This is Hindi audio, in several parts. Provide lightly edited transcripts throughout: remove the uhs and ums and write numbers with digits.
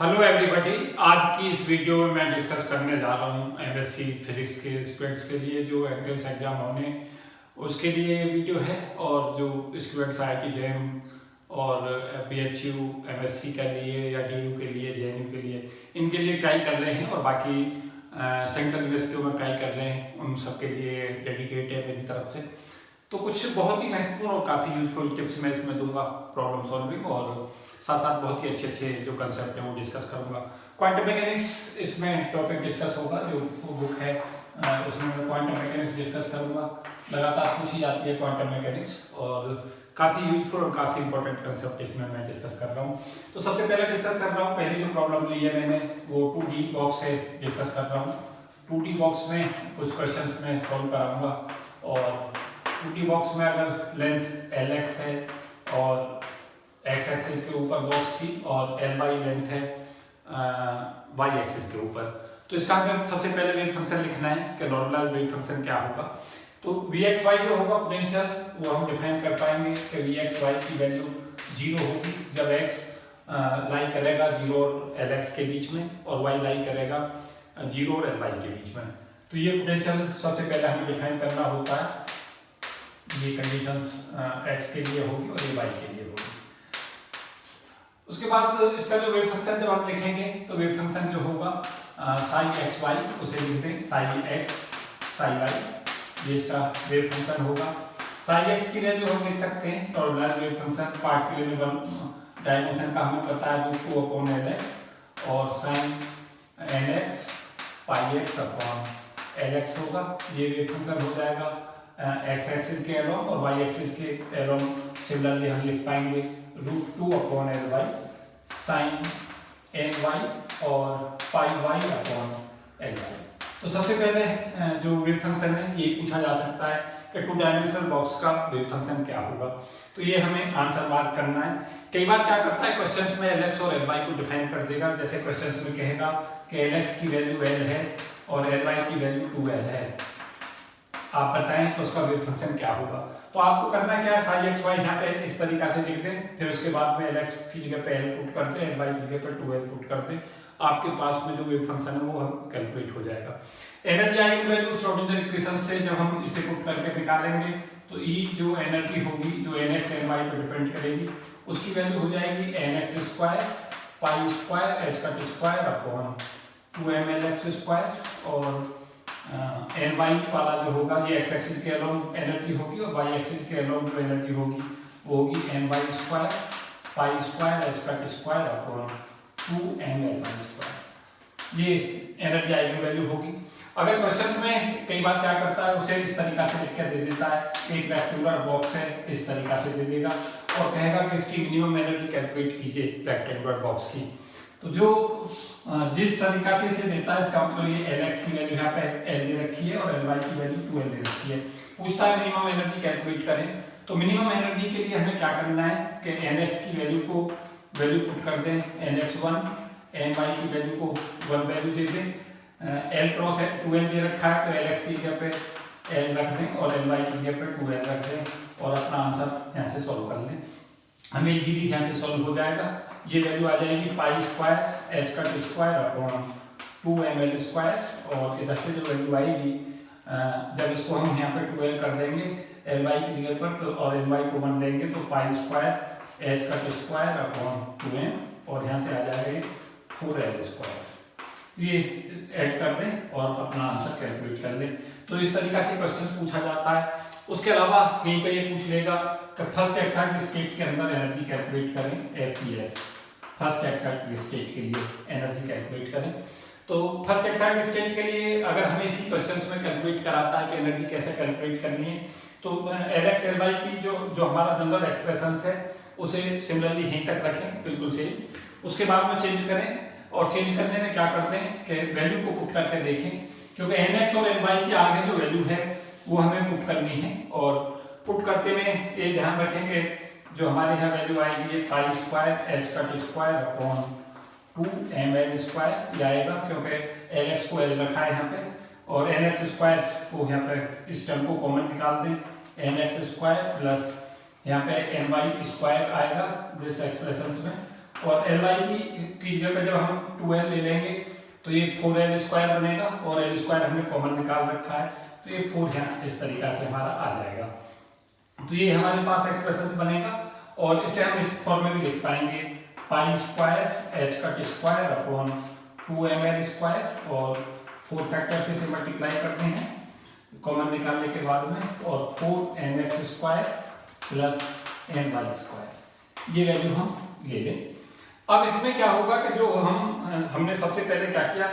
Hello everybody. आज की इस वीडियो में मैं डिस्कस करने जा रहा हूँ एमएससी फिजिक्स के स्टूडेंट्स के लिए जो एंट्रेंस एग्जाम होने उसके लिए ये वीडियो है। और जो स्टूडेंट्स IIT जैम और BHU एमएससी के लिए या DU के लिए JNU के लिए इनके लिए ट्राई कर रहे हैं और बाकी सेंट्रल यूनिवर्सिटियों में ट्राई कर रहे हैं, उन सब के लिए डेडिकेट है मेरी तरफ से। तो कुछ बहुत ही महत्वपूर्ण और काफ़ी यूजफुल टिप्स मैं इसमें दूंगा, प्रॉब्लम सॉल्विंग, और साथ साथ बहुत ही अच्छे अच्छे जो कंसेप्ट हैं वो डिस्कस करूंगा। क्वांटम मैकेनिक्स इसमें टॉपिक डिस्कस होगा, जो बुक है उसमें मैं क्वांटम मैकेनिक्स डिस्कस करूंगा। लगातार पूछी जाती है क्वांटम मैकेनिक्स और काफ़ी यूजफुल और काफ़ी इंपॉर्टेंट कंसेप्ट इसमें मैं डिस्कस कर रहा हूँ। तो सबसे पहले डिस्कस कर रहा हूँ, पहली जो प्रॉब्लम ली है मैंने वो 2D बॉक्स से डिस्कस कर रहा हूँ। 2D बॉक्स में कुछ क्वेश्चन मैं सॉल्व कराऊंगा और 2D बॉक्स में अगर लेंथ LX है और X एक्सिस के ऊपर बॉक्स थी और Ly लेंथ है Y एक्सिस के ऊपर, तो इसका हमें सबसे पहले वेव फंक्शन लिखना है कि नॉर्मलाइज्ड वेव फंक्शन क्या होगा। तो Vxy जो होगा पोटेंशियल वो हम डिफाइन कर पाएंगे कि Vxy की वैल्यू 0 होगी जब X लाई करेगा 0 और Lx के बीच में और Y लाई करेगा 0 और Ly के बीच में। तो ये पोटेंशियल सबसे पहले हमें डिफाइन करना होता है। ये कंडीशंस X के लिए होगी और ये Y के लिए होगी। उसके बाद इसका जो वेव फंक्शन जब हम लिखेंगे तो वेव फंक्शन जो होगा साई xy उसे लिख दें साई x साई y, ये इसका वेव फंक्शन होगा। साई x की वैल्यू हम लिख सकते हैं नॉर्मलाइज्ड वेव फंक्शन, पार्ट के लिए डायमेंशन का हमें पता है √2/LX और साइन nx पाई x अपॉन LX होगा। ये वेव फंक्शन हो जाएगा x एक्सिस के अलोंग और y एक्सिस के अलोंग सिमिलरली हम लिख पाएंगे √2/Ly साइन ny और पाई y अपॉन Ly। तो सबसे पहले जो वेव फंक्शन है ये पूछा जा सकता है कि 2 डायमेंशनल बॉक्स का वेव फंक्शन क्या होगा। तो ये हमें आंसर मार्क करना है। कई बार क्या करता है क्वेश्चंस में Lx और Ly को डिफाइन कर देगा, जैसे क्वेश्चंस में कहेगा कि Lx की वैल्यू L है और Ly की वैल्यू 2L है, आप बताएं कि उसका वेव फंक्शन क्या होगा। तो आपको करना क्या है, साई xy यहाँ पे इस तरीका से लिख दें, फिर उसके बाद में Lx की जगह पे L पुट कर दें, Ly की जगह पे 2L पुट कर दें, आपके पास में जो वेव फंक्शन है वो हम कैलकुलेट हो जाएगा। एनर्जी आएगी वैल्यू श्रोडिंगर इक्वेशन से जब हम इसे पुट करके निकालेंगे तो E जो एनर्जी होगी जो NX NY पर डिपेंड करेगी उसकी वैल्यू हो जाएगी nx² पाई² h² अपॉन 2mLx² और ny वाला जो होगा ये x एक्सिस के अलोंग एनर्जी होगी और y एक्सिस के अलोंग जो एनर्जी होगी वो होगी ny² पाई² h² अपॉन 2mLy²। ये एनर्जी आइगन वैल्यू होगी। अगर क्वेश्चंस में कई बार क्या करता है उसे इस तरीका से लिख कर दे देता है, एक रेक्टेंगुलर बॉक्स है इस तरीका से दे देगा और कहेगा कि इसकी मिनिमम एनर्जी कैलकुलेट कीजिए रेक्टेंगुलर बॉक्स की। तो जो जिस तरीका से इसे देता है इसका मतलब ये Lx की वैल्यू यहाँ पे L दे रखी है और Ly की वैल्यू 2L दे रखी है। पूछता है मिनिमम एनर्जी कैलकुलेट करें, तो मिनिमम एनर्जी के लिए हमें क्या करना है कि Nx की वैल्यू को वैल्यू पुट कर दें nx1, ny की वैल्यू को 1 वैल्यू दे दें, L क्रॉस 2L दे रखा है तो Lx की जगह पे L रख दें और Ly की जगह पे 2L रख दें और अपना आंसर यहाँ से सॉल्व कर लें। हमें इजीली यहाँ से सॉल्व हो जाएगा। ये वैल्यू आ जाएगी पाई² h² अपॉन 2mL² और इधर से जो वैल्यू आएगी जब इसको हम यहाँ पे 2L कर देंगे Ly की जगह पर तो और ny को 1 लेंगे तो पाई² h² अपॉन 2m और यहाँ से आ जाएगा 4L²। ये ऐड कर दें और अपना आंसर कैलकुलेट कर लें। तो इस तरीका से क्वेश्चन पूछा जाता है। उसके अलावा कहीं पे ये पूछ लेगा कि फर्स्ट एक्साइट स्टेट के अंदर एनर्जी कैलकुलेट करें FPS, फर्स्ट एक्साइट स्टेट के लिए एनर्जी कैलकुलेट करें। तो फर्स्ट एक्साइट स्टेट के लिए अगर हमें इसी क्वेश्चंस में कैलकुलेट कराता है कि एनर्जी कैसे कैलकुलेट करनी है तो Lx Ly की जो हमारा जनरल एक्सप्रेशन है उसे सिमिलरली यहीं तक रखें बिल्कुल सेम। उसके बाद में चेंज करें और चेंज करने में क्या करते हैं कि वैल्यू को पुट करके देखें, क्योंकि nx और ny के आगे जो वैल्यू है वो हमें पुट करनी है और पुट करते हुए ये ध्यान रखेंगे जो हमारे यहाँ वैल्यू आएगी ये पाई² h² अपॉन 2mL² आएगा, क्योंकि Lx को L रखा है यहाँ पे और nx² को यहाँ पे इस टर्म को कॉमन निकाल दें, nx² प्लस यहाँ पे ny² आएगा दिस एक्सप्रेशन में और एल वाई की जगह पे जब हम 2l ले लेंगे तो ये 4l स्क्वायर बनेगा और l स्क्वायर हमने कॉमन निकाल रखा है तो ये 4 यहाँ इस तरीका से हमारा आ जाएगा। तो ये हमारे पास एक्सप्रेशन बनेगा और इसे हम इस फॉर्म में भी लिख पाएंगे pi square H cut square upon 2ml square और 4 फैक्टर से इसे मल्टीप्लाई करते हैं कॉमन निकालने के बाद में और 4nx square plus ny square ये वैल्यू हम ले लें। अब इसमें क्या होगा कि जो हमने सबसे पहले क्या किया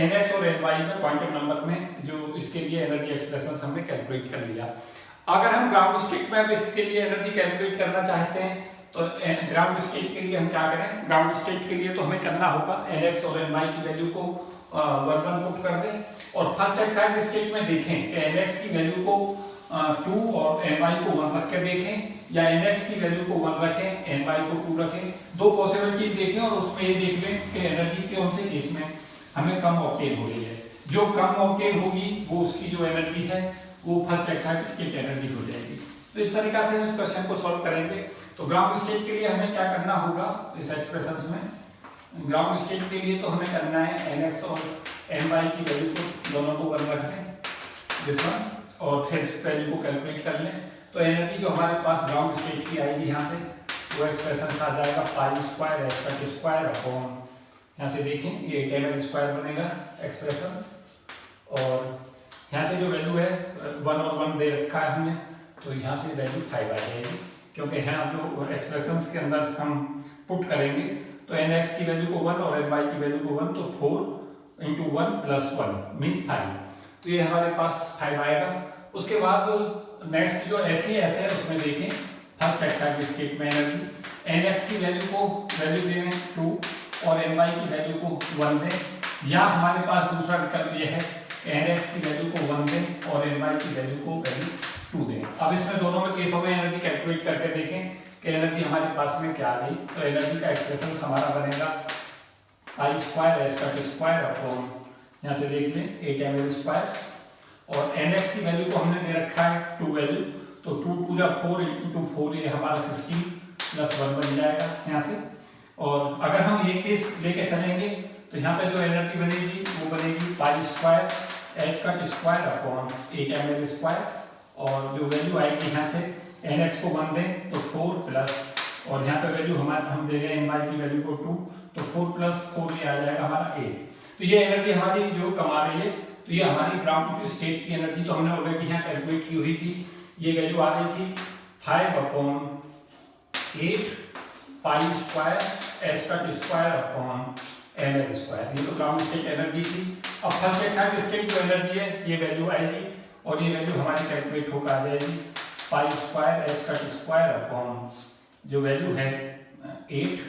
nx और ny में क्वांटम नंबर में जो इसके लिए एनर्जी एक्सप्रेशन हमने कैलकुलेट कर लिया। अगर हम ग्राउंड स्टेट में अब इसके लिए एनर्जी कैलकुलेट करना चाहते हैं तो ग्राउंड स्टेट के लिए हम क्या करें, ग्राउंड स्टेट के लिए तो हमें करना होगा nx और ny की वैल्यू को 1 पुट कर दें और फर्स्ट एक्साइड स्टेट में देखें कि nx की वैल्यू को 2 और ny को 1 रख के देखें या nx की वैल्यू को 1 रखें ny को 2 रखें। दो पॉसिबिलिटी देखें और उसमें ये देख लें कि एनर्जी के कौन से केस में हमें कम ऑक्टेन हो रही है। जो कम ऑक्टेन होगी वो उसकी जो एनर्जी है वो फर्स्ट एक्साइड स्टेट एनर्जी हो जाएगी। तो इस तरीका से हम इस क्वेश्चन को सॉल्व करेंगे। तो ग्राउंड स्टेट के लिए हमें क्या करना होगा इस एक्सप्रेशन में, ग्राउंड स्टेट के लिए तो हमें करना है nx और ny की वैल्यू को दोनों को 1 रख दें दिस वन और फिर वैल्यू को कैलकुलेट कर लें। तो एनर्जी जो हमारे पास ग्राउंड स्टेट की आएगी यहाँ से वो एक्सप्रेशन आ जाएगा pi square H cut square upon यहाँ से देखें ये 8ml स्क्वायर बनेगा एक्सप्रेशन और यहाँ से जो वैल्यू है 1 और 1 दे रखा है हमने तो यहाँ से वैल्यू 5 आ जाएगी क्योंकि यहाँ जो एक्सप्रेशंस के अंदर हम पुट करेंगे तो nx की वैल्यू को 1 और ny की वैल्यू को 1 तो 4 इंटू 1 प्लस 1 मीन्स 5 तो ये हमारे पास 5 आएगा। उसके बाद नेक्स्ट जो FES है उसमें देखें फर्स्ट एक्साइड स्टेट में एनर्जी nx की वैल्यू को वैल्यू दें 2 और ny की वैल्यू को 1 दें या हमारे पास दूसरा विकल्प ये है nx की वैल्यू को 1 दें और ny की वैल्यू को वैल्यू 2 दें। अब इसमें दोनों में केसों में एनर्जी कैलकुलेट करके देखें कि एनर्जी हमारे पास में क्या आ गई। तो एनर्जी का एक्सप्रेशन हमारा बनेगा pi square H cut square upon यहाँ से देख लें 8ml स्क्वायर और nx की वैल्यू को हमने दे रखा है 2 वैल्यू तो 2 पूरा 4 इंटू 4 ये हमारा 16 प्लस 1 बन जाएगा यहाँ से। और अगर हम ये केस लेके चलेंगे तो यहाँ पे जो एनर्जी बनेगी वो बनेगी pi square H cut square upon 8ml square और जो वैल्यू आएगी यहाँ से nx को 1 दें तो 4 प्लस और यहाँ पे वैल्यू हम दे रहे हैं ny की वैल्यू को 2 तो 4 प्लस 4 ये आ जाएगा हमारा 8। तो ये एनर्जी हमारी जो कमा रही है तो ये हमारी ग्राउंड स्टेट की एनर्जी तो हमने ऑलरेडी यहाँ कैलकुलेट की हुई थी। ये वैल्यू आ रही थी 5 upon 8 pi square H cut square upon ml square ये तो ग्राउंड स्टेट एनर्जी थी। अब फर्स्ट एक्साइड स्टेट जो एनर्जी है ये वैल्यू आएगी और ये वैल्यू हमारी कैलकुलेट होकर आ जाएगी pi square H cut square upon जो वैल्यू है 8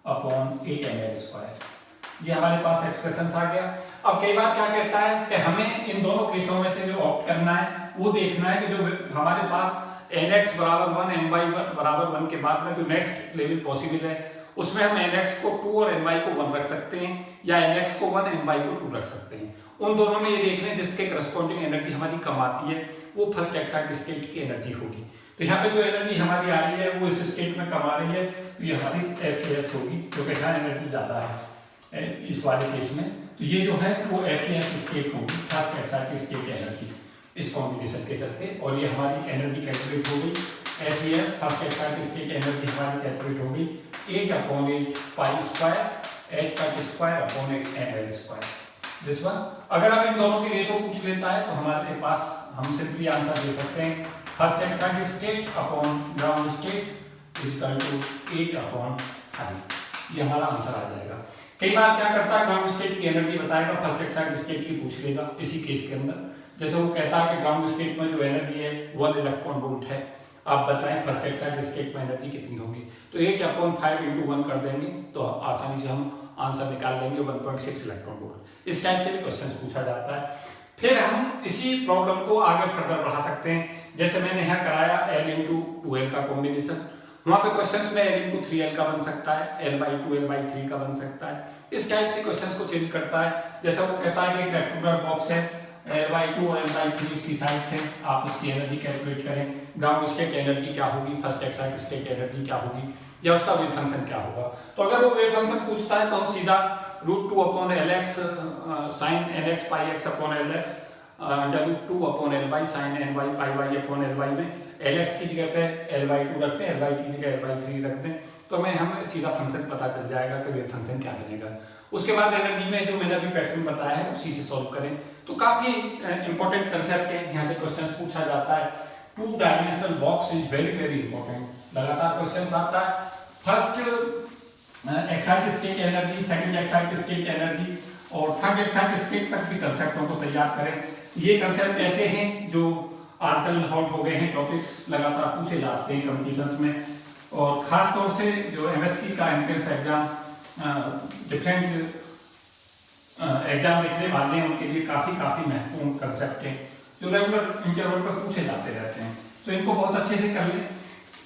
अपॉन 8ml स्क्वायर। ये हमारे पास एक्सप्रेशन आ गया। अब कई बार क्या कहता है कि हमें इन दोनों केसों में से जो ऑप्ट करना है वो देखना है कि जो हमारे पास nx बराबर 1 ny बराबर 1 के बाद में जो नेक्स्ट लेवल पॉसिबल है उसमें हम nx को 2 और ny को 1 रख सकते हैं या nx को 1 ny को 2 रख सकते हैं। उन दोनों में ये देख लें जिसके करस्पॉन्डिंग एनर्जी हमारी कम आती है वो फर्स्ट एक्साइड स्टेट की एनर्जी होगी। तो यहाँ पे जो एनर्जी हमारी आ रही है वो इस स्टेट में कम आ रही है तो ये हमारी FES होगी क्योंकि यहाँ एनर्जी ज़्यादा है इस वाले केस में। तो ये जो है वो FES स्टेट होगी फर्स्ट एक्साइड स्टेट एनर्जी इस कॉम्बिनेशन के चलते और ये हमारी एनर्जी कैलकुलेट हो गई। FES first excited state energy हमारी कैलकुलेट हो गई 8/8 pi square H cut square upon 8ml square this one. अगर आप इन दोनों की रेशो पूछ लेता है तो हमारे पास हम सिंपली आंसर दे सकते हैं first excited state upon ground state is equal to 8/5 ये हमारा आंसर आ जाएगा। कई बार क्या करता है ग्राउंड स्टेट की एनर्जी बताएगा फर्स्ट एक्साइड स्टेट की पूछ लेगा इसी केस के अंदर। जैसे वो कहता है कि ग्राउंड स्टेट में जो एनर्जी है 1 इलेक्ट्रॉन वोल्ट है आप बताएं फर्स्ट एक्साइड स्टेट में एनर्जी कितनी होगी तो 8/5 इंटू 1 कर देंगे तो आसानी से हम आंसर निकाल लेंगे 1.6 इलेक्ट्रॉन वोल्ट। इस टाइप से भी क्वेश्चन पूछा जाता है। फिर हम इसी प्रॉब्लम को आगे फर्दर बढ़ा सकते हैं। जैसे मैंने यहाँ कराया L इंटू 2L का कॉम्बिनेशन, वहाँ पे क्वेश्चंस में L इंटू 3L का बन सकता है, L/2 L/3 का बन सकता है। इस टाइप से क्वेश्चंस को चेंज करता है। जैसे वो कहता है कि एक रेक्टेंगुलर बॉक्स है L/2 और L/3 उसकी साइड्स हैं, आप उसकी एनर्जी कैलकुलेट करें, ग्राउंड स्टेट एनर्जी क्या होगी, फर्स्ट एक्साइट स्टेट एनर्जी क्या होगी, या उसका वेव फंक्शन क्या होगा। तो अगर वो वेव फंक्शन पूछता है तो हम सीधा √2/Lx sin nx pi x upon Lx √2/Ly sin ny pi y/Ly में Lx की जगह पे L/2 रखते हैं, Ly की जगह L/3 रखते हैं, तो हमें सीधा फंक्शन पता चल जाएगा कि वेव फंक्शन क्या बनेगा। उसके बाद एनर्जी में जो मैंने अभी पैटर्न बताया है उसी से सॉल्व करें। तो काफी इंपॉर्टेंट कंसेप्ट है, यहाँ से क्वेश्चन पूछा जाता है। 2 dimensional box is very very important, लगातार क्वेश्चन आता है। First excite state energy, second excite state energy और थर्ड एक्साइट स्टेट तक भी कंसेप्टों को तैयार करें। ये कंसेप्ट ऐसे हैं जो आजकल हॉट हो गए हैं, टॉपिक्स लगातार पूछे जाते हैं कंपटीशंस में, और खास तौर से जो एमएससी का एंट्रेंस एग्जाम डिफरेंट एग्जाम लिखने वाले हैं उनके लिए काफी महत्वपूर्ण कंसेप्ट हैं जो रेगुलर इंटरवल पर पूछे जाते रहते हैं, तो इनको बहुत अच्छे से कर लें।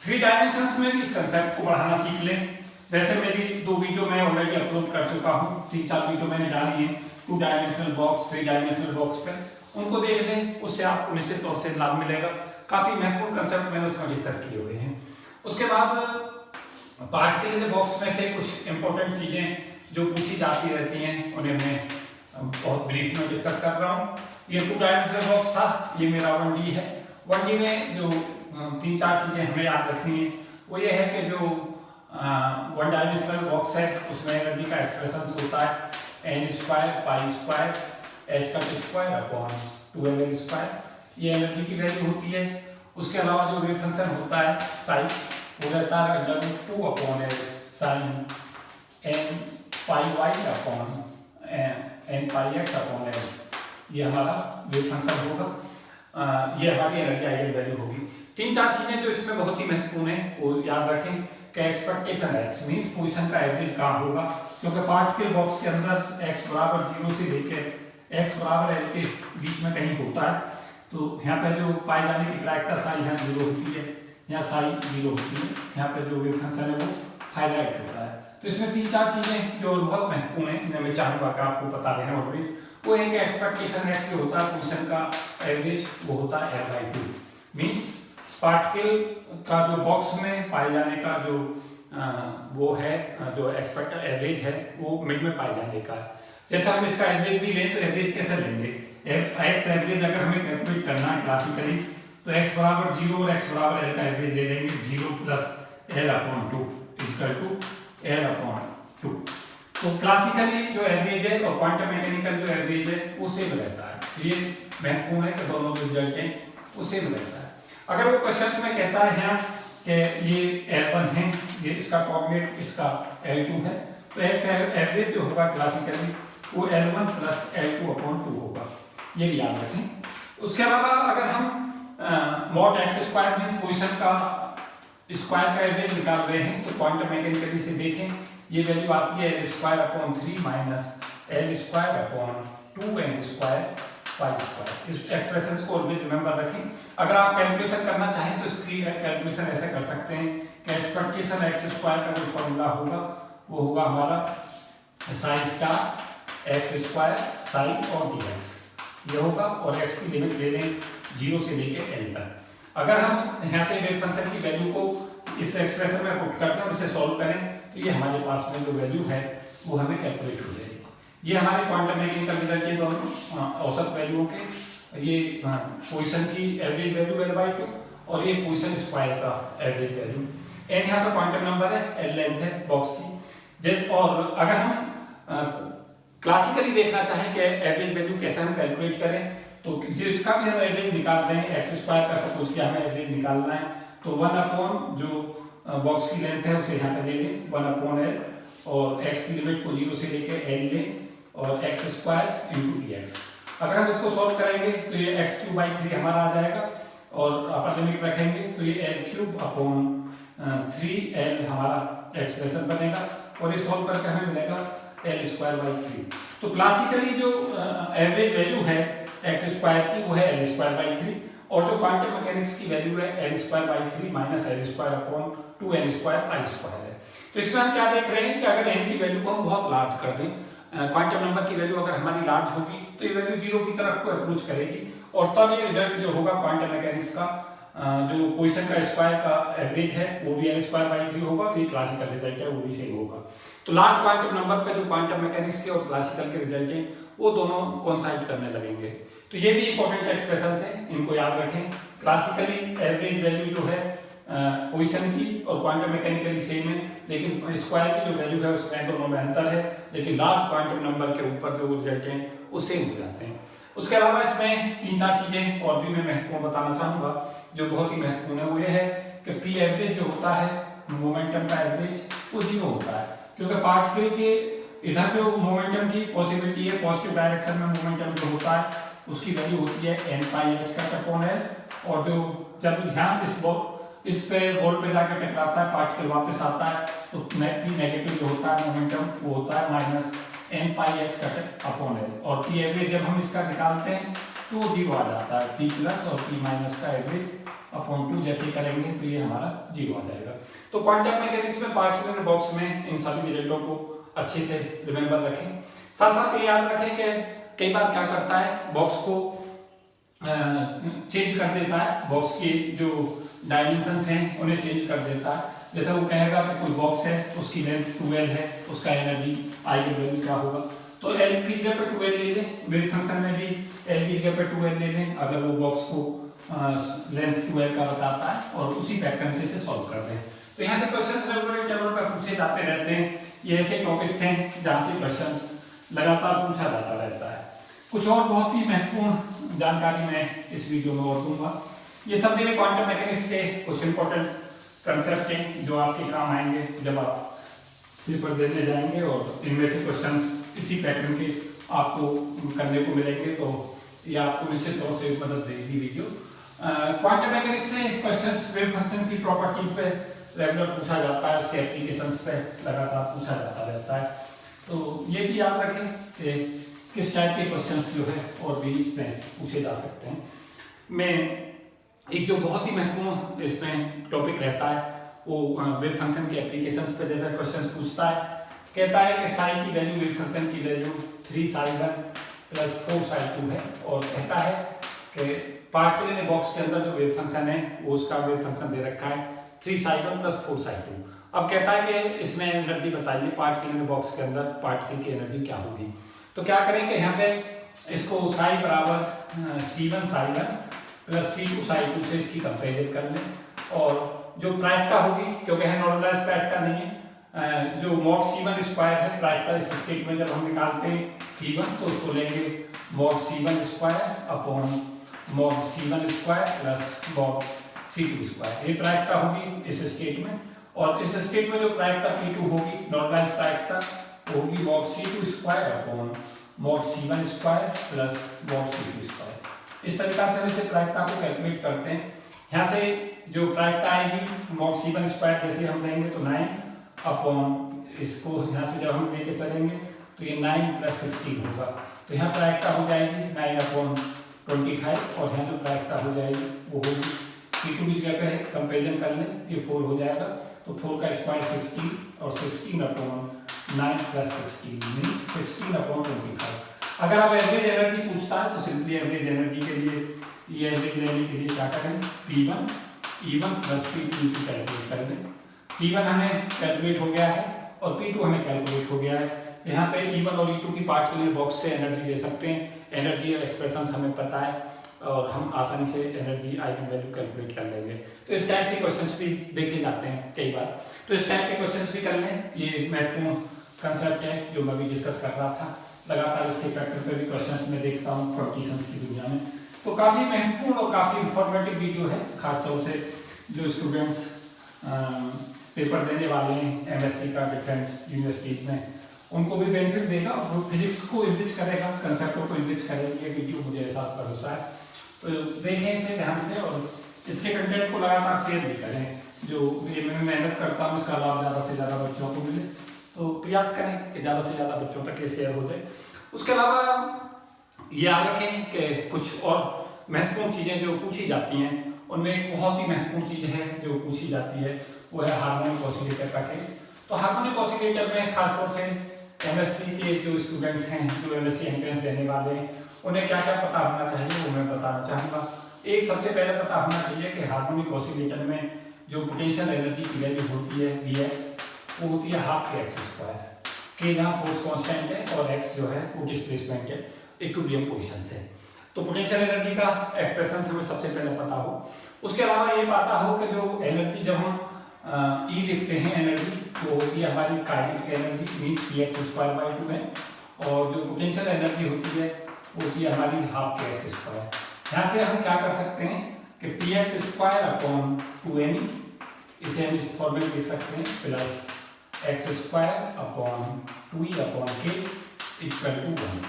3 डायमेंशंस में भी इस कंसेप्ट को बढ़ाना सीख लें। वैसे मेरी 2 वीडियो मैं ऑलरेडी अपलोड कर चुका हूँ, 3-4 वीडियो मैंने डाली है 2 डायमेंशनल बॉक्स, 3 डायमेंशनल बॉक्स पे, उनको देख लें, उससे आपको निश्चित तौर से लाभ मिलेगा। काफी महत्वपूर्ण कंसेप्ट मैंने उसमें डिस्कस किए हुए हैं। उसके बाद पार्टिकल बॉक्स में से कुछ इंपॉर्टेंट चीजें जो पूछी जाती रहती हैं उन्हें मैं बहुत ब्रीफ में डिस्कस कर रहा हूँ। ये 2 डायमेंशनल बॉक्स था, ये मेरा 1D है। 1D में जो 3-4 चीजें हमें याद रखनी है वो ये है कि जो 1 डायमेंशनल बॉक्स है उसमें एनर्जी का एक्सप्रेशन होता है n² π² h²/2L² ये एनर्जी की वैल्यू होती है। उसके अलावा जो वेव फंक्शन होता है साई वो रहता है √2/L sin n πy/n πx/L, ये हमारा वेव फंक्शन होगा, ये हमारी एनर्जी आइगन वैल्यू होगी। 3-4 चीजें जो इसमें बहुत ही महत्वपूर्ण है वो याद रखें कि एक्सपेक्टेशन x मींस पोजीशन का एवरेज कहाँ होगा, क्योंकि पार्टिकल बॉक्स के अंदर x बराबर 0 से लेकर x बराबर l के बीच में कहीं होता है, तो यहाँ पे जो पाए जाने की प्रायिकता साई यहाँ 0 होती है, यहाँ साई 0 होती है, यहाँ पे जो वेव फंक्शन है वो हाईलाइट होता है। तो इसमें 3-4 चीजें जो बहुत महत्वपूर्ण है जिन्हें मैं चाहूंगा कि आपको पता रहें ऑलवेज, वो है कि एक्सपेक्टेशन x जो होता है पोजीशन का एवरेज वो होता है L/2 मींस पार्टिकल का जो बॉक्स में पाए जाने का जो वो है जो एक्सपेक्टेड एवरेज है वो मिड में पाए जाने का है। जैसे हम इसका एवरेज भी लें तो एवरेज कैसे लेंगे, x एवरेज अगर हमें कैलकुलेट करना है क्लासिकली तो x बराबर 0 और x बराबर l का एवरेज ले लेंगे, 0 + l/2 = l/2। तो क्लासिकली जो एवरेज है और क्वांटम मैकेनिकल जो एवरेज है वो सेम रहता है। ये महत्वपूर्ण है कि दोनों जो रिजल्ट हैं वो सेम रहता है। अगर वो क्वेश्चंस में कहता है यहाँ कि ये L1 है, ये इसका कोऑर्डिनेट इसका L2 है, तो x एवरेज जो होगा क्लासिकली वो L1 + L2/2 होगा, ये भी याद रखें। उसके अलावा अगर हम mod x² मींस पोजीशन का स्क्वायर का एवरेज निकाल रहे हैं तो क्वांटम मैकेनिकली से देखें ये वैल्यू आती है L² / 3 - L² / 2n² इस एक्सप्रेशंस को ऑलवेज रिमेंबर रखें। अगर आप कैलकुलेशन करना चाहें तो इसकी कैलकुलेशन ऐसे कर सकते हैं कि एक्सपेक्टेशन x² का जो फॉर्मूला होगा वो होगा हमारा psi* x² psi और dx ये होगा, और x की लिमिट ले लें 0 से लेकर l तक। अगर हम यहाँ से वेव फंक्शन की वैल्यू को इस एक्सप्रेशन में पुट करते हैं और इसे सॉल्व करें तो ये हमारे पास में जो वैल्यू है वो हमें कैलकुलेट हो जाएगी। ये हमारे क्वांटम मैकेनिकल रिजल्ट के दोनों औसत वैल्यूओं के, ये पोजीशन की एवरेज वैल्यू L/2 और ये पोजीशन स्क्वायर का एवरेज वैल्यू। n यहाँ पर क्वांटम नंबर है, l लेंथ है बॉक्स की। और अगर हम क्लासिकली देखना चाहें कि एवरेज वैल्यू कैसे हम कैलकुलेट करें तो जिसका भी हम एवरेज निकाल रहे हैं x² का सपोज किया हमें एवरेज निकालना है तो 1/, जो बॉक्स की लेंथ है उसे यहाँ पे ले लें 1/l और x की लिमिट को 0 से लेकर l लें और x² × dx। अगर हम इसको सॉल्व करेंगे तो ये x³ / 3 हमारा आ जाएगा और अपर लिमिट रखेंगे तो ये l³ / 3l हमारा एक्सप्रेशन बनेगा और ये सॉल्व करके हमें मिलेगा l² / 3। तो क्लासिकली जो एवरेज वैल्यू है x² की वो है l² / 3 और जो क्वांटम मैकेनिक्स की वैल्यू है l² / 3 - l²/2n² π² है। तो इसमें हम क्या देख रहे हैं कि अगर n की वैल्यू को हम बहुत लार्ज कर दें क्वांटम नंबर की वैल्यू अगर हमारी लार्ज होगी तो ये वैल्यू जीरो की तरफ को अप्रोच करेगी और तब ये रिजल्ट जो होगा क्वांटम मैकेनिक्स का जो पोजीशन का स्क्वायर का एवरेज है वो भी n²/3 होगा, ये क्लासिकल रिजल्ट है वो भी सेम होगा। तो लार्ज क्वांटम नंबर पे जो क्वांटम मैकेनिक्स के और क्लासिकल के रिजल्ट हैं वो दोनों कोइंसाइड करने लगेंगे। तो ये भी इंपॉर्टेंट एक्सप्रेशंस हैं, इनको याद रखें। क्लासिकली एवरेज वैल्यू जो है पोजीशन की और क्वांटम मैकेनिकली सेम है, लेकिन स्क्वायर की जो वैल्यू है उसमें दोनों में अंतर है, लेकिन लार्ज क्वांटम नंबर के ऊपर जो रिजल्ट हैं वो सेम हो जाते हैं। उसके अलावा इसमें 3-4 चीजें और भी मैं महत्वपूर्ण बताना चाहूंगा जो बहुत ही महत्वपूर्ण है। वो ये है कि पी एवरेज जो होता है मोमेंटम का एवरेज वो जीरो होता है, क्योंकि पार्टिकल के इधर जो मोमेंटम की पॉसिबिलिटी है पॉजिटिव डायरेक्शन में मोमेंटम जो होता है उसकी वैल्यू होती है n πh/L, और जो जब यहाँ इस पे बोर्ड पे जाकर टकराता है पार्टिकल वापस आता है तो पी नेगेटिव जो होता है मोमेंटम वो होता है -n πh/L, और पी एवरेज जब हम इसका निकालते हैं तो वो जीरो आ जाता है। पी प्लस और पी माइनस का एवरेज अपॉन 2 जैसे करेंगे तो ये हमारा जीरो आ जाएगा। तो क्वांटम मैकेनिक्स में पार्टिकल इन बॉक्स में इन सभी रिजल्टों को अच्छे से रिमेंबर रखें। साथ साथ ये याद रखें कि कई बार क्या करता है बॉक्स को चेंज कर देता है, बॉक्स की जो डायमेंशंस हैं उन्हें चेंज कर देता है। जैसे वो कहेगा कि कोई बॉक्स है उसकी लेंथ 12 है, उसका एनर्जी आई की वैल्यू क्या होगा, तो एल की जगह पे 12 ले लें, वेव फंक्शन में भी एल की जगह पे 12 ले लें अगर वो बॉक्स को लेंथ 12 का बताता है, और उसी पैटर्न से इसे सॉल्व कर दें। तो यहाँ से क्वेश्चंस रेगुलर टेबल पर पूछे जाते रहते हैं। ये ऐसे टॉपिक्स हैं जहाँ से क्वेश्चंस लगातार पूछा जाता रहता है। कुछ और बहुत ही महत्वपूर्ण जानकारी मैं इस वीडियो में और दूंगा। ये सब मेरे क्वांटम मैकेनिक्स के कुछ इंपॉर्टेंट कंसेप्ट हैं जो आपके काम आएंगे जब आप पेपर देने जाएंगे, और इनमें से क्वेश्चंस इसी पैटर्न के आपको करने को मिलेंगे, तो ये आपको निश्चित तौर से मदद देगी वीडियो। क्वांटम मैकेनिक्स से क्वेश्चंस वेव फंक्शन की प्रॉपर्टी पे रेगुलर पूछा जाता है, उसके एप्लीकेशंस पे लगातार पूछा जाता रहता है। तो ये भी याद रखें कि किस टाइप के क्वेश्चंस जो है और भी इसमें पूछे जा सकते हैं। मैं एक जो बहुत ही महत्वपूर्ण इसमें टॉपिक रहता है वो वेव फंक्शन के एप्लीकेशंस पे जैसा क्वेश्चंस पूछता है, कहता है कि साई की वैल्यू वेव फंक्शन की वैल्यू 3ψ1 + 4ψ2 है, और कहता है कि पार्टिकल इन बॉक्स के अंदर जो वेव फंक्शन है वो उसका वेव फंक्शन दे रखा है 3ψ1 + 4ψ2। अब कहता है कि इसमें एनर्जी बताइए पार्टिकल इन बॉक्स के अंदर पार्टिकल की एनर्जी क्या होगी। तो क्या करेंगे यहाँ पे इसको साई बराबर C1ψ1 + C2ψ2 से इसकी कंपेरिजन कर लें, और जो प्रायिकता होगी क्योंकि है नॉर्मलाइज प्रायिकता नहीं है, जो mod C1² है प्रायिकता इस स्टेट में जब हम निकालते हैं P1 तो उसको लेंगे mod C1² upon mod C1² + mod C2²। ये प्रायिकता होगी इस स्टेट में, और इस स्टेट में जो प्रायिकता P2 होगी नॉर्मलाइज प्रायिकता होगी mod C2² upon mod C1² + mod C2²। इस तरीका से हम इसे प्रायिकता को कैलकुलेट करते हैं। यहाँ से जो प्रायिकता आएगी mod C1² जैसे हम लेंगे तो 9 अपॉन इसको यहाँ से जब हम लेके चलेंगे तो ये 9 + 16 होगा, तो यहाँ प्रायिकता हो जाएगी 9/25, और यहाँ जो प्रायिकता हो जाएगी वो होगी C2 की जगह पे कंपेरिजन कर लें, ये 4 हो जाएगा, तो 4 का स्क्वायर 16 और 16/9 + 16 मीन्स 16/25। अगर आप एवरेज एनर्जी पूछता है तो सिंपली एवरेज एनर्जी के लिए ये एवरेज लेने के लिए क्या करें P1 E1 + P2 की कैलकुलेट कर लें। P1 हमें कैलकुलेट हो गया है और P2 हमें कैलकुलेट हो गया है। यहाँ पे E1 और E2 की पार्टिकल बॉक्स से एनर्जी ले सकते हैं, एनर्जी और एक्सप्रेशंस हमें पता है और हम आसानी से एनर्जी आइगन वैल्यू कैलकुलेट कर लेंगे। तो इस टाइप से क्वेश्चंस भी देखे जाते हैं कई बार, तो इस टाइप के क्वेश्चंस भी कर लें। ये महत्वपूर्ण कंसेप्ट है जो मैं भी डिस्कस कर रहा था, लगातार इसके पैटर्न पे भी क्वेश्चंस में देखता हूँ कॉम्पिटिशंस की दुनिया में। तो काफ़ी महत्वपूर्ण और काफ़ी इंफॉर्मेटिव वीडियो है, खासतौर से जो स्टूडेंट्स पेपर देने वाले हैं MSc का डिफरेंट यूनिवर्सिटीज में, उनको भी बेनिफिट देगा और फिजिक्स को इनरिच करेगा, कंसेप्टों को इनरिच करेगा। ये वीडियो मुझे एहसास भरोसा है, तो देखें इसे ध्यान से और इसके कंटेंट को लगातार शेयर भी करें। जो ये मैं मेहनत करता हूँ उसका लाभ ज़्यादा से ज़्यादा बच्चों को मिले, तो प्रयास करें कि ज़्यादा से ज़्यादा बच्चों तक ये शेयर हो जाए। उसके अलावा याद रखें कि कुछ और महत्वपूर्ण चीज़ें जो पूछी जाती हैं उनमें एक बहुत ही महत्वपूर्ण चीज़ है जो पूछी जाती है, वो है हार्मोनिक ऑसिलेटर का केस। तो हार्मोनिक ऑसिलेटर में खासतौर से एमएससी के जो स्टूडेंट्स हैं, जो एमएससी एंट्रेंस देने वाले हैं, उन्हें क्या क्या पता होना चाहिए वो मैं बताना चाहूँगा। एक सबसे पहले पता होना चाहिए कि हार्मोनिक ऑसिलेटर में जो पोटेंशियल एनर्जी की वैल्यू होती है Vx, वो होती है हाफ के एक्स स्क्वायर, के जहाँ फोर्स कांस्टेंट है और x जो है वो डिस्प्लेसमेंट है इक्विलिब्रियम पोजीशन से। तो पोटेंशियल एनर्जी का एक्सप्रेशन हमें सबसे पहले पता हो। उसके अलावा ये पता हो कि जो एनर्जी जब हम E लिखते हैं एनर्जी, वो होती है हमारी काइनेटिक एनर्जी मीन्स Px² है, और जो पोटेंशियल एनर्जी होती है वो होती है हमारी हाफ के एक्स स्क्वायर। यहाँ से हम क्या कर सकते हैं कि Px²/2me, इसे हम इस फॉर्मेट में लिख सकते हैं, प्लस x²/2e/k = 1।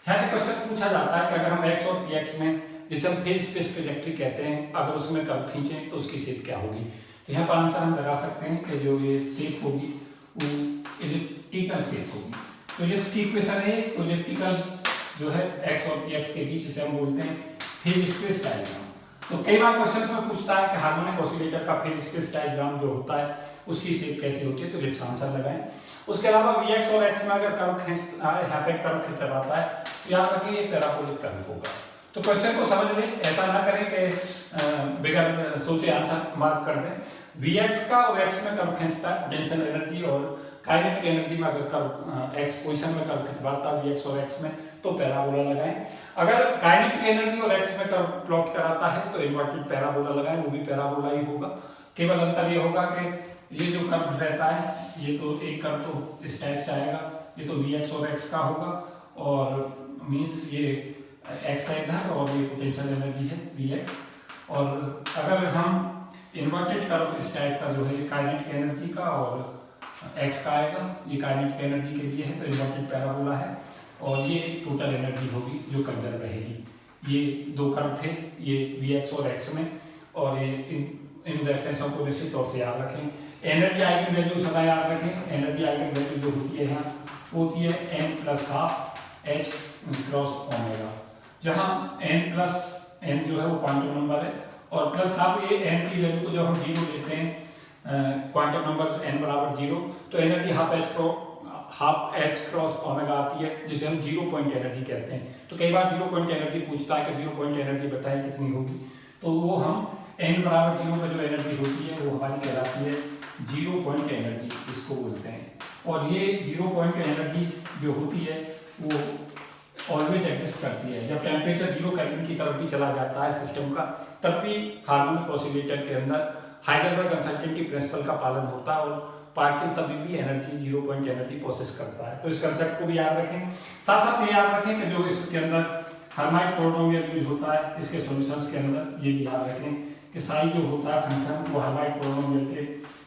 यहाँ से क्वेश्चन पूछा जाता है कि अगर हम x और px में, जिसे हम फेज स्पेस ट्रैजेक्टरी कहते हैं, अगर उसमें कर्व खींचें तो उसकी शेप क्या होगी। तो यहाँ पर आंसर हम लगा सकते हैं कि जो ये शेप होगी वो इलिप्टिकल शेप होगी। तो इलिप्स की इक्वेशन है, तो इलिप्टिकल जो है x और px के बीच, इसे हम बोलते हैं फेज स्पेस डायग्राम। तो कई बार क्वेश्चंस में पूछता है कि हार्मोनिक ऑसिलेटर का फेज स्पेस डायग्राम जो होता है उसकी शेप कैसी होती है, तो इलिप्स आंसर लगाएं। उसके अलावा Vx और x में अगर कर्व खींचता है, यहाँ पे कर्व खिंचवाता है, तो याद रखिए ये पैराबोलिक कर्व होगा। तो क्वेश्चन को समझ लें, ऐसा ना करें कि बगैर सोचे आंसर मार्क कर दें। Vx का और x में कर्व खींचता है पोटेंशियल एनर्जी, और काइनेटिक एनर्जी में अगर कर्व x पोजीशन में कर्व खिंचवाता है Vx और x में, तो पैराबोला लगाएं। अगर काइनेटिक एनर्जी और x में कर्व प्लॉट कराता है तो इन्वर्टेड पैराबोला लगाएं, वो भी पैराबोला ही होगा। केवल अंतर ये होगा कि ये जो कर्व रहता है, ये तो एक कर्व तो इस टाइप से आएगा, ये तो Vx और x का होगा, और मीन्स ये x है इधर और ये पोटेंशियल एनर्जी है Vx। और अगर हम इन्वर्टेड कर्व इस टाइप का जो है, ये काइनेटिक एनर्जी का और x का आएगा, ये काइनेटिक एनर्जी के लिए है तो इन्वर्टेड पैराबोला है, और ये टोटल एनर्जी होगी जो कंजर्व रहेगी। ये दो कर्व थे, ये Vx और x में, और ये इन रेफरेंसों को निश्चित तौर से याद रखें। एनर्जी आइगन वैल्यू सदा याद रखें। एनर्जी आइगन वैल्यू जो होती है यहाँ होती है n+12 h क्रॉस ओमेगा, जहाँ n जो है वो क्वांटम नंबर है, और +12 ये n की वैल्यू को जब हम 0 लेते हैं, क्वांटम नंबर n = 0, तो energy half h cross omega आती है, जिसे हम 0 पॉइंट एनर्जी कहते हैं। तो कई बार 0 पॉइंट एनर्जी पूछता है कि 0 पॉइंट एनर्जी बताएं कितनी होगी, तो वो हम n = 0 पर जो एनर्जी होती है वो हमारी कहलाती है 0 पॉइंट एनर्जी, इसको बोलते हैं। और ये 0 पॉइंट एनर्जी जो होती है वो ऑलवेज एग्जिस्ट करती है। जब टेम्परेचर 0 केल्विन की तरफ भी चला जाता है सिस्टम का, तब भी हार्मोनिक ऑसिलेटर के अंदर हाइजेनबर्ग अनसर्टेनिटी प्रिंसिपल का पालन होता है, और पार्टिकल तभी भी एनर्जी 0 पॉइंट एनर्जी प्रोसेस करता है। तो इस कंसेप्ट को भी याद रखें। साथ साथ ये याद रखें कि जो इसके अंदर हर्माइट पॉलिनोमियल यूज होता है, इसके सॉल्यूशंस के अंदर ये भी याद रखें कि साई जो होता है फंक्शन वो हर्माइट पॉलिनोमियल के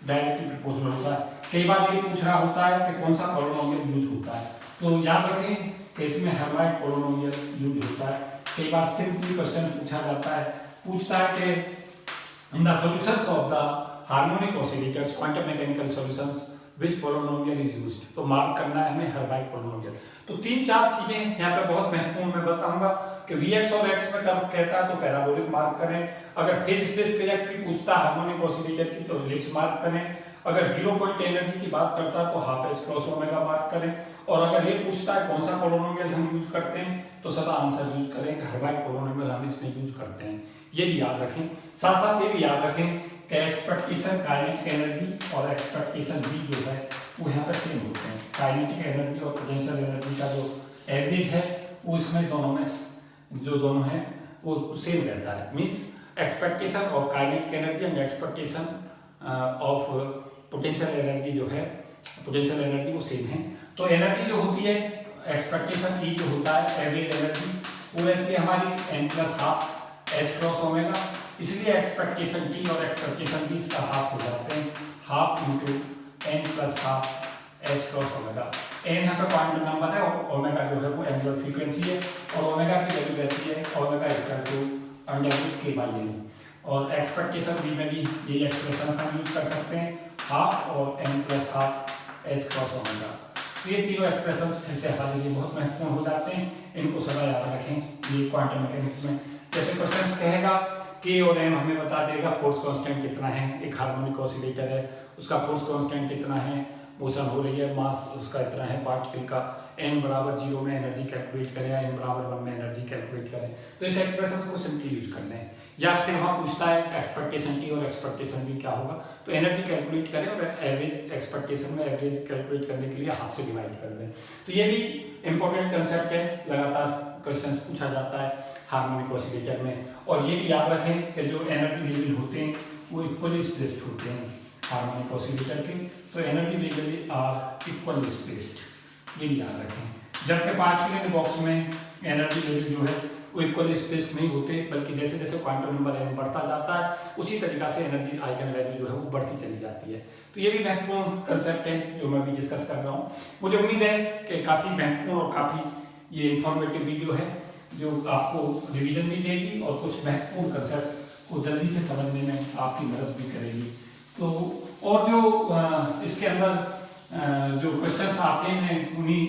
डायरेक्टली प्रोपोर्शनल होता है। कई बार ये पूछ रहा होता है कि कौन सा पॉलिनोमियल यूज होता है, तो याद रखें कि इसमें हर्माइट पॉलिनोमियल यूज होता है। कई बार सिंपली क्वेश्चन पूछता है कि in the solutions of the harmonic oscillators quantum mechanical solutions which polynomial is used, तो मार्क करना है हमें हर्माइट पॉलिनोमियल। तो 3-4 चीजें यहाँ पे बहुत महत्वपूर्ण मैं बताऊंगा कि Vx और x में कर्व कहता है तो पैराबोलिक मार्क करें। अगर फेज स्पेस ट्रैजेक्टरी पूछता है हार्मोनिक ऑसिलेटर की तो इलिप्स मार्क करें। अगर 0 पॉइंट एनर्जी की बात करता है तो half h cross omega mark करें। और अगर ये पूछता है कौन सा पॉलिनोमियल हम यूज करते हैं, तो सदा आंसर यूज करें कि हर्माइट पॉलिनोमियल हम इसमें यूज करते हैं। ये भी याद रखें। साथ साथ ये भी याद रखें कि एक्सपेक्टेशन काइनेटिक एनर्जी और एक्सपेक्टेशन भी जो है वो यहाँ पर सेम होते हैं। काइनेटिक एनर्जी और पोटेंशियल एनर्जी का जो एवरेज है वो इसमें दोनों में जो दोनों है वो सेम रहता है। Means expectation of kinetic energy and expectation of potential energy जो है, पोटेंशियल एनर्जी वो सेम है। तो एनर्जी जो होती है, एक्सपेक्टेशन ई जो होता है एवरेज एनर्जी, वो रहती है हमारी n+12 h क्रॉस ओमेगा। इसलिए एक्सपेक्टेशन टी और एक्सपेक्टेशन बी इसका हाफ हो जाते हैं, half into n+12 h cross omega. n यहाँ पे क्वांटम नंबर है और ओमेगा जो है वो एंगुलर फ्रीक्वेंसी है, और ओमेगा की वैल्यू रहती है ओमेगा √k/n। और एक्सपेक्टेशन बी में भी यही एक्सप्रेशन हम यूज कर सकते हैं, हाफ और n+12 h क्रॉस ओमेगा। तो ये तीनों एक्सप्रेशन फिर से हमारे लिए बहुत महत्वपूर्ण हो जाते हैं, इनको सदा याद रखें। ये क्वांटम मैकेनिक्स में जैसे क्वेश्चन कहेगा K और M हमें बता देगा फोर्स कांस्टेंट कितना है, एक हार्मोनिक ऑसिलेटर है उसका फोर्स कांस्टेंट कितना है, मोशन हो रही है, मास उसका इतना है पार्टिकल का, n बराबर 0 में एनर्जी कैलकुलेट करें या n बराबर 1 में एनर्जी कैलकुलेट करें, तो इस एक्सप्रेशन को सिंपली यूज कर लें। या फिर वहाँ पूछता है एक्सपेक्टेशन टी और एक्सपेक्टेशन बी क्या होगा, तो एनर्जी कैलकुलेट करें और एवरेज एक्सपेक्टेशन में एवरेज कैलकुलेट करने के लिए हाफ से डिवाइड कर दें। तो ये भी इंपॉर्टेंट कंसेप्ट है, लगातार क्वेश्चन पूछा जाता है हार्मोनिक ऑसिलेटर में। और ये भी याद रखें कि जो एनर्जी लेवल होते हैं वो इक्वली स्पेस्ड होते हैं हार्मोनिक ऑसिलेटर के, तो energy level are equally spaced, ये भी याद रखें। जबकि पार्टिकल बॉक्स में एनर्जी लेवल जो है वो इक्वली स्पेस्ड नहीं होते, बल्कि जैसे जैसे क्वांटम नंबर n बढ़ता जाता है उसी तरीका से एनर्जी आइगन वैल्यू जो है वो बढ़ती चली जाती है। तो ये भी महत्वपूर्ण कंसेप्ट है जो मैं भी डिस्कस कर रहा हूँ। मुझे उम्मीद है कि काफ़ी महत्वपूर्ण और काफ़ी ये इंफॉर्मेटिव वीडियो है जो आपको रिवीजन भी देगी और कुछ महत्वपूर्ण कंसेप्ट को जल्दी से समझने में आपकी मदद भी करेगी। तो और जो इसके अंदर जो क्वेश्चंस आते हैं उन्हीं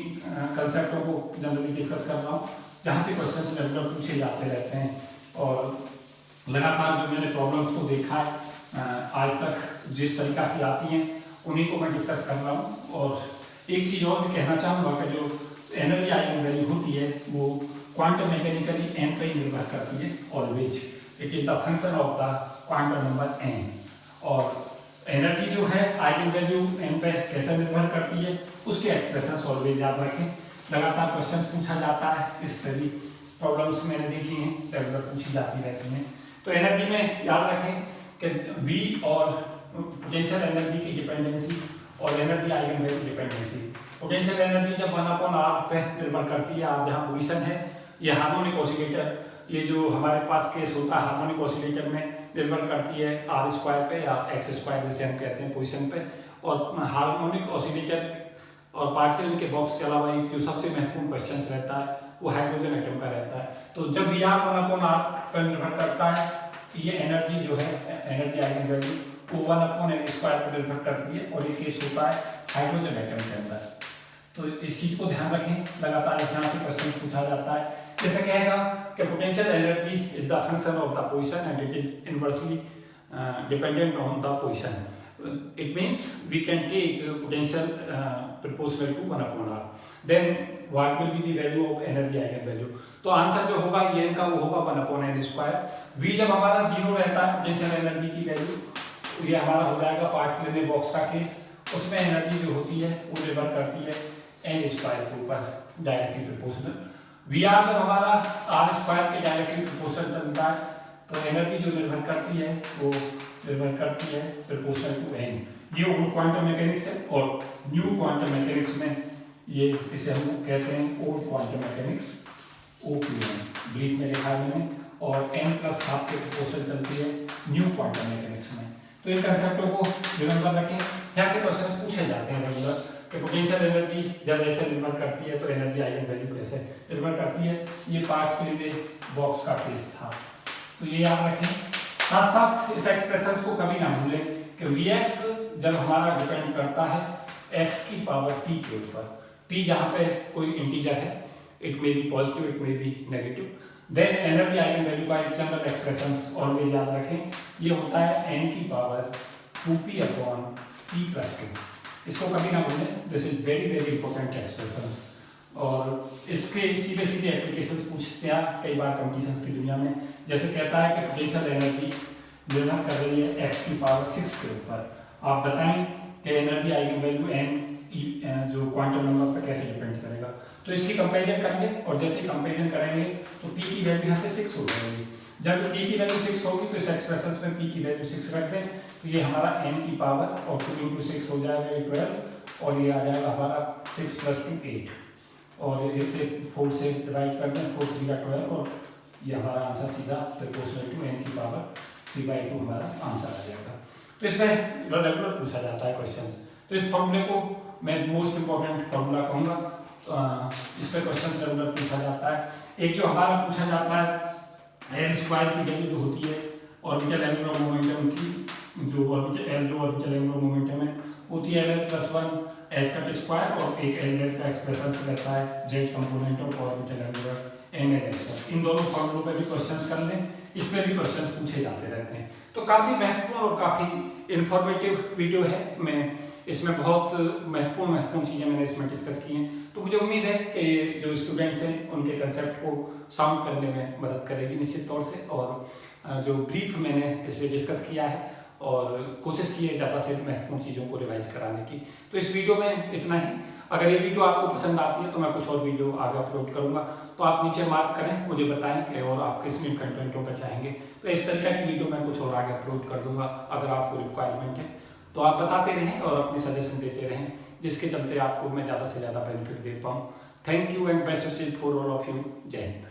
कंसेप्टों को जनरली डिस्कस कर रहा हूँ जहाँ से क्वेश्चंस रेगुलर पूछे जाते रहते हैं। और लगातार जो मैंने प्रॉब्लम्स को देखा है आज तक जिस तरीका की आती हैं उन्हीं को मैं डिस्कस कर रहा हूँ। और एक चीज़ और भी कहना चाहूँगा कि जो एनर्जी आइगन वैल्यू होती है वो क्वांटम मैकेनिकली n पर ही निर्भर करती है always, it is the function of the quantum number n। और एनर्जी जो है आइगन वैल्यू n पे कैसे निर्भर करती है उसके एक्सप्रेशन ऑलवेज याद रखें। लगातार क्वेश्चंस पूछा जाता है, इस तरह प्रॉब्लम्स मैंने देखी हैं रेगुलर पूछी जाती रहती हैं। तो एनर्जी में याद रखें कि V और पोटेंशियल एनर्जी की डिपेंडेंसी और energy eigen value dependency. Potential energy जब 1/r पे निर्भर करती है, आप जहाँ पोजीशन है ये हार्मोनिक ऑसिलेटर, ये जो हमारे पास केस होता है हार्मोनिक ऑसिलेटर में निर्भर करती है r² पे या x² जिसे हम कहते हैं पोजीशन पे। और हार्मोनिक ऑसिलेटर और पार्टिकल के बॉक्स के अलावा एक जो सबसे महत्वपूर्ण क्वेश्चन रहता है वो हाइड्रोजन एटम का रहता है। तो जब Vr 1/r पर निर्भर करता है ये एनर्जी जो है एनर्जी आइगन वैल्यू वो 1/n² पर निर्भर करती है और ये केस होता है हाइड्रोजन एटम के अंदर। तो इस चीज को ध्यान रखें, लगातार यहाँ से क्वेश्चन पूछा जाता है। जैसे कहेगा कि potential energy is the function of the position and it is inversely dependent on the position. It means we can take potential proportional to 1/r. Then what will be the value of energy eigen value? तो आंसर जो होगा ये का वो होगा 1/n²। V जब हमारा 0 रहता है पोटेंशियल एनर्जी की वैल्यू, ये हमारा हो जाएगा पार्टिकल बॉक्स का केस, उसमें एनर्जी जो होती है वो निर्भर करती है n² के ऊपर डायरेक्टली प्रोपोर्शनल। Vr जब हमारा r² के डायरेक्टली प्रोपोर्शनल चलता है तो एनर्जी जो निर्भर करती है वो निर्भर करती है प्रोपोर्शनल टू n। ये ओल्ड क्वांटम मैकेनिक्स है और न्यू क्वांटम मैकेनिक्स में ये इसे हम कहते हैं old quantum mechanics OQM, brief में लिखा है मैंने, और n+½ के प्रोपोर्शनल चलती है न्यू क्वांटम मैकेनिक्स में। तो इन कंसेप्टों को रिमेंबर रखें, यहाँ से क्वेश्चंस पूछे जाते हैं रेगुलर कि पोटेंशियल एनर्जी जब ऐसे निर्भर करती है तो एनर्जी आइगन वैल्यू कैसे निर्भर करती है। ये पार्टिकल बॉक्स का केस था, तो ये याद रखें। साथ साथ इस एक्सप्रेशन को कभी ना भूलें कि Vx जब हमारा डिपेंड करता है x की पावर t के ऊपर, t जहाँ पे कोई इंटीजर है, it may be positive it may be negative, then energy eigen value का एक जनरल एक्सप्रेशन ऑलवेज याद रखें, ये होता है n की पावर 2p/t+2। इसको कभी ना भूलें, this is very very important expression. और इसके सीधे सीधे एप्लीकेशंस पूछते हैं कई बार कंपटीशंस की दुनिया में। जैसे कहता है कि पोटेंशियल एनर्जी निर्भर कर रही है x की पावर 6 के ऊपर, आप बताएं कि एनर्जी आइगन वैल्यू n जो क्वांटम नंबर पर कैसे डिपेंड करेगा। तो इसकी कंपैरिजन करेंगे और जैसे कंपैरिजन करेंगे तो p की वैल्यू यहाँ से 6 हो जाएगी। जब p की वैल्यू 6 होगी तो इस एक्सप्रेशन में p की वैल्यू 6 रख दें तो ये हमारा n की पावर और 2 × 6 हो जाएगा 12 और ये आ जाएगा हमारा 6 + 2 8 और इसे 4 से डिवाइड कर दें 4 × 3 = 12 और ये हमारा आंसर सीधा प्रोपोर्शनल टू n की पावर 3/2 हमारा आंसर आ जाएगा। तो इसमें रेगुलर पूछा जाता है क्वेश्चंस। तो इस फॉर्मूले को मैं मोस्ट इंपॉर्टेंट फॉर्मूला कहूँगा, इस पर क्वेश्चंस रेगुलर पूछा जाता है। एक जो हमारा पूछा जाता है l² की वैल्यू जो होती है ऑर्बिटल एंगुलर मोमेंटम की, जो ऑर्बिटल एंगुलर मोमेंटम है होती है l+1 h² और एक Lz का एक्सप्रेशन रहता है z component of orbital angular ml। इन दोनों फॉर्मूलों पे भी क्वेश्चंस कर लें, इस पे भी क्वेश्चंस पूछे जाते रहते हैं। तो काफ़ी महत्वपूर्ण और काफ़ी इंफॉर्मेटिव वीडियो है। मैं इसमें बहुत महत्वपूर्ण चीज़ें मैंने इसमें डिस्कस की हैं। तो मुझे उम्मीद है कि जो स्टूडेंट्स हैं उनके कंसेप्ट को साउंड करने में मदद करेगी निश्चित तौर से। और जो ब्रीफ मैंने इसे डिस्कस किया है और कोशिश की है ज़्यादा से महत्वपूर्ण चीज़ों को रिवाइज कराने की। तो इस वीडियो में इतना ही। अगर ये वीडियो आपको पसंद आती है तो मैं कुछ और वीडियो आगे अपलोड करूंगा, तो आप नीचे मार्क करें, मुझे बताएं कि और आप किस कंटेंटों पर चाहेंगे। तो इस तरीके की वीडियो मैं कुछ और आगे अपलोड कर दूंगा अगर आपको रिक्वायरमेंट है। तो आप बताते रहें और अपनी सजेशन देते रहें, जिसके चलते आपको मैं ज़्यादा से ज़्यादा बेनिफिट दे पाऊँ। Thank you and best wishes for all of you. जय हिंद।